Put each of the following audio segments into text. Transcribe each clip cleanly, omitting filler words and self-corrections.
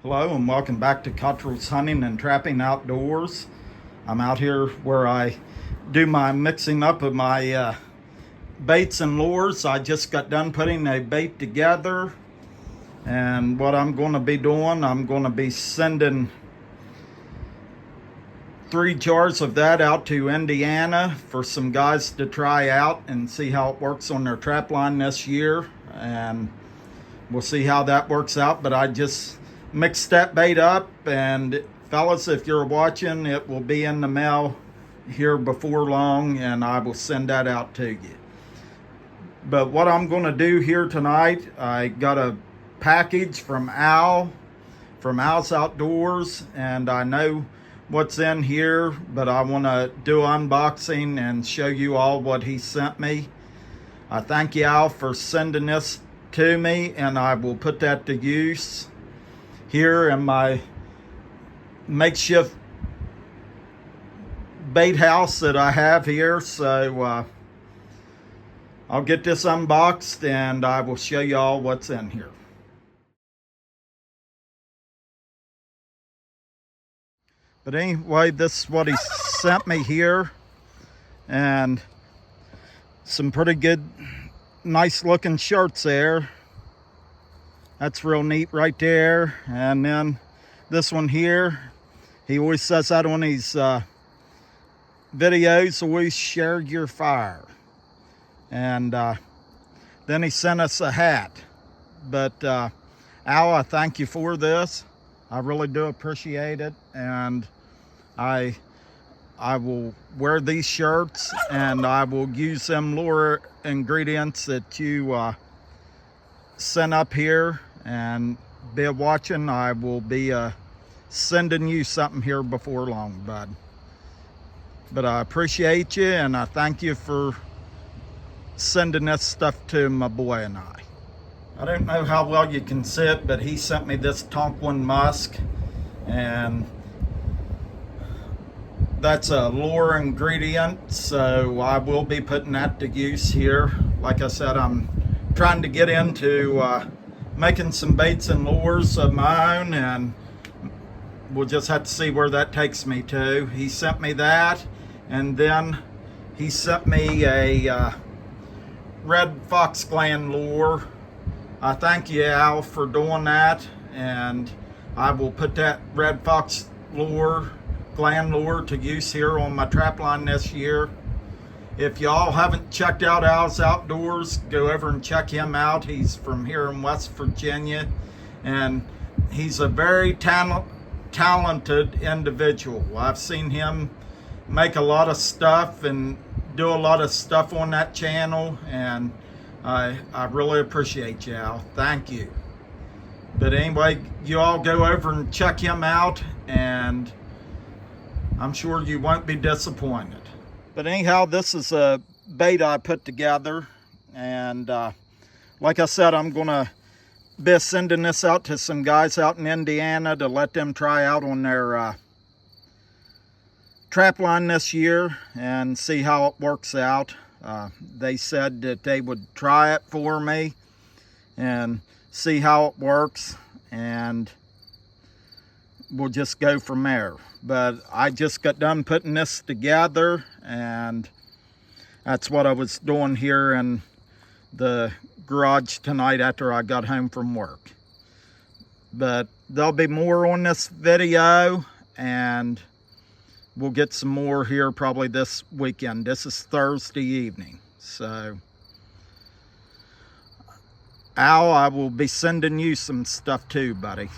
Hello and welcome back to Cottrell's Hunting and Trapping Outdoors. I'm out here where I do my mixing up of my baits and lures. I just got done putting a bait together, and what I'm going to be doing, I'm going to be sending 3 jars of that out to Indiana for some guys to try out and see how it works on their trap line this year, and we'll see how that works out. But I just mixed that bait up, and fellas, if you're watching, it will be in the mail here before long, and I will send that out to you. But what I'm going to do here tonight, I got a package from Al, from Al's Outdoors, and I know what's in here, but I want to do unboxing and show you all what he sent me. I thank you, Al, for sending this to me, and I will put that to use here in my makeshift bait house that I have here. So I'll get this unboxed and I will show you all what's in here. But anyway, this is what he sent me here, and some pretty good, nice looking shirts there. That's real neat right there. And then this one here, he always says that on his videos, always share your fire. And then he sent us a hat. But Al, I thank you for this. I really do appreciate it, and I will wear these shirts, and I will use them lure ingredients that you sent up here. And be watching. I will be sending you something here before long, bud. But I appreciate you, and I thank you for sending this stuff to my boy and I. I don't know how well you can see it, but he sent me this Tonquin musk, and that's a lure ingredient, so I will be putting that to use here. Like I said, I'm trying to get into making some baits and lures of my own, and we'll just have to see where that takes me to. He sent me that, and then he sent me a red fox gland lure. I thank you, Al, for doing that, and I will put that red fox lure, gland lure, to use here on my trap line this year. If y'all haven't checked out Al's Outdoors, go over and check him out. He's from here in West Virginia, and he's a very talented individual. I've seen him make a lot of stuff and do a lot of stuff on that channel, and I really appreciate you, Al. Thank you. But anyway, you all go over and check him out, and I'm sure you won't be disappointed. But anyhow, this is a bait I put together, and like I said, I'm gonna be sending this out to some guys out in Indiana to let them try out on their trap line this year and see how it works out. They said that they would try it for me and see how it works, and we'll just go from there. But I just got done putting this together, and that's what I was doing here in the garage tonight after I got home from work. But there'll be more on this video, and we'll get some more here probably this weekend. This is Thursday evening. So Al, I will be sending you some stuff too, buddy.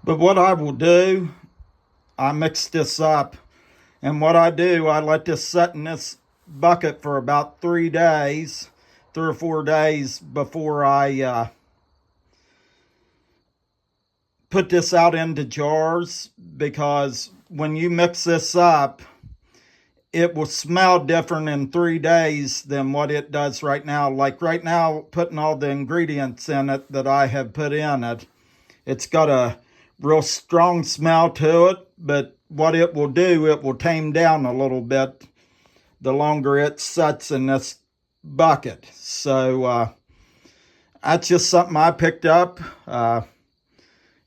But what I will do, I mix this up, and what I do, I let this set in this bucket for about 3 days, 3 or 4 days before I put this out into jars, because when you mix this up, it will smell different in 3 days than what it does right now. Like right now, putting all the ingredients in it that I have put in it, it's got a real strong smell to it, but what it will do, it will tame down a little bit the longer it sits in this bucket. So that's just something I picked up.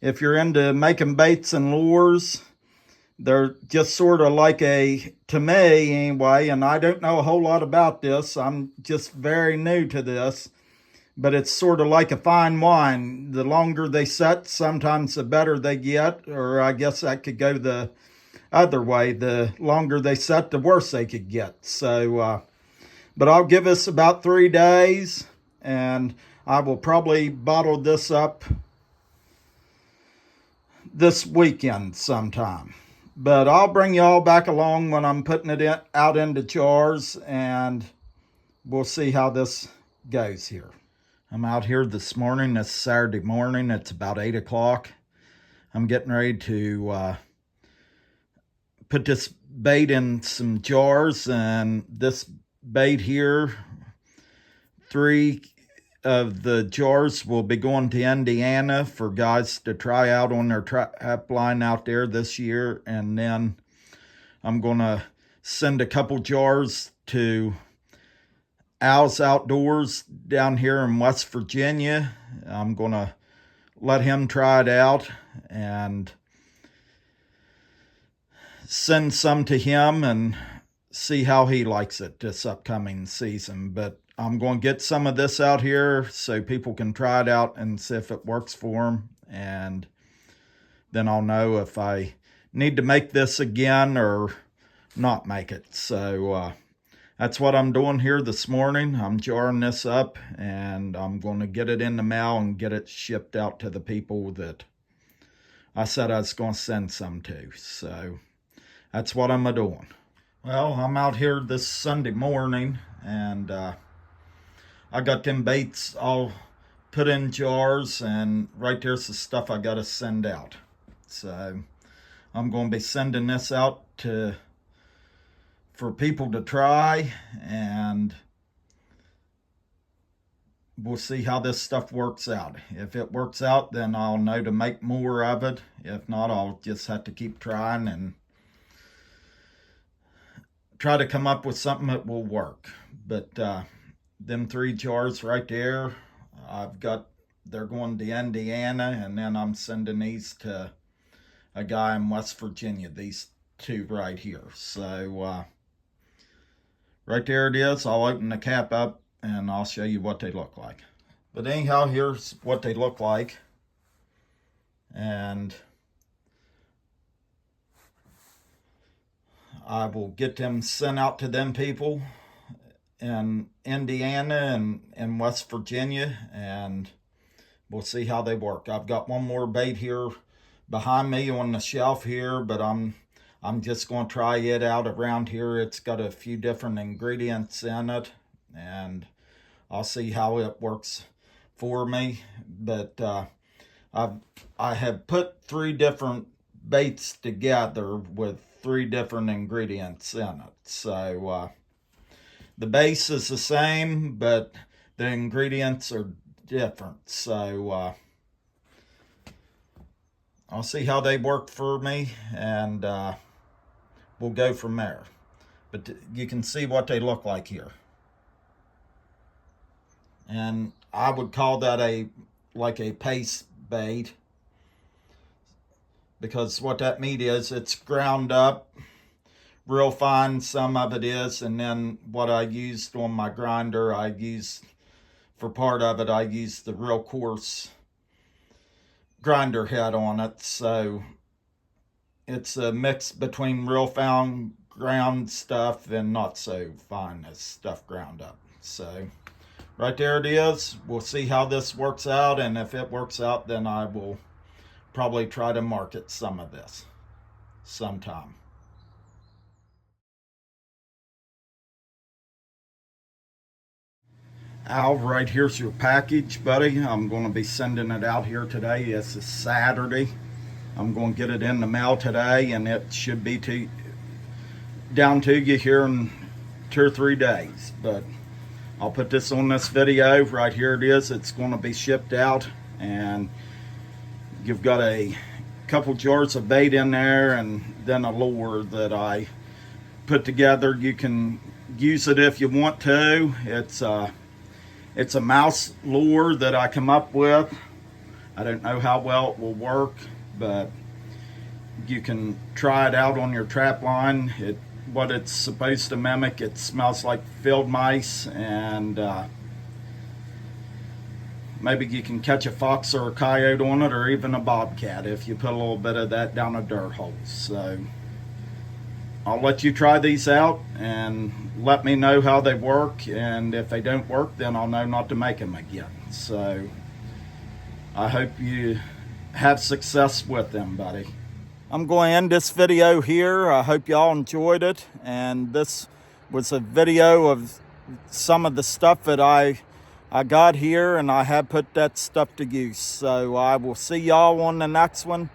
if you're into making baits and lures, they're just sort of like to me anyway, and I don't know a whole lot about this. I'm just very new to this, but it's sort of like a fine wine. The longer they set, sometimes the better they get, or I guess that could go the other way. The longer they set, the worse they could get. So, but I'll give us about 3 days, and I will probably bottle this up this weekend sometime. But I'll bring y'all back along when I'm putting it out into jars, and we'll see how this goes here. I'm out here this morning. It's Saturday morning. It's about 8 o'clock. I'm getting ready to put this bait in some jars, and this bait here, 3 of the jars will be going to Indiana for guys to try out on their trap line out there this year. And then I'm going to send a couple jars to Al's Outdoors down here in West Virginia. I'm going to let him try it out and send some to him and see how he likes it this upcoming season. But I'm going to get some of this out here so people can try it out and see if it works for them. And then I'll know if I need to make this again or not make it. So that's what I'm doing here this morning. I'm jarring this up, and I'm going to get it in the mail and get it shipped out to the people that I said I was going to send some to. So that's what I'm doing. Well, I'm out here this Sunday morning, and I got them baits all put in jars, and right there's the stuff I got to send out. So I'm going to be sending this out for people to try, and we'll see how this stuff works out. If it works out, then I'll know to make more of it. If not, I'll just have to keep trying and try to come up with something that will work. But them 3 jars right there, they're going to Indiana, and then I'm sending these to a guy in West Virginia, these 2 right here. So right there it is. I'll open the cap up and I'll show you what they look like. But anyhow, here's what they look like. And I will get them sent out to them people in Indiana and West Virginia, and we'll see how they work. I've got one more bait here behind me on the shelf here, but I'm just going to try it out around here. It's got a few different ingredients in it, and I'll see how it works for me. But I have put 3 different baits together with 3 different ingredients in it. So the base is the same, but the ingredients are different. So I'll see how they work for me, and we'll go from there. But you can see what they look like here. And I would call that like a paste bait, because what that meat is, it's ground up real fine, some of it is, and then what I used on my grinder, for part of it, I used the real coarse grinder head on it. So it's a mix between real fine ground stuff and not so fine as stuff ground up. So right there it is. We'll see how this works out, and if it works out, then I will probably try to market some of this sometime. Al, right here's your package, buddy. I'm going to be sending it out here today. This is Saturday. I'm going to get it in the mail today, and it should be down to you here in 2 or 3 days. But I'll put this on this video. Right here it is. It's going to be shipped out, and you've got a couple jars of bait in there, and then a lure that I put together. You can use it if you want to. It's a mouse lure that I come up with I don't know how well it will work, but you can try it out on your trap line. What it's supposed to mimic, it smells like field mice, and maybe you can catch a fox or a coyote on it, or even a bobcat if you put a little bit of that down a dirt hole. So I'll let you try these out and let me know how they work, and if they don't work, then I'll know not to make them again. So I hope you have success with them, buddy. I'm going to end this video here. I hope y'all enjoyed it, and this was a video of some of the stuff that I got here, and I have put that stuff to use. So I will see y'all on the next one,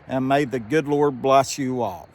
and may the good Lord bless you all.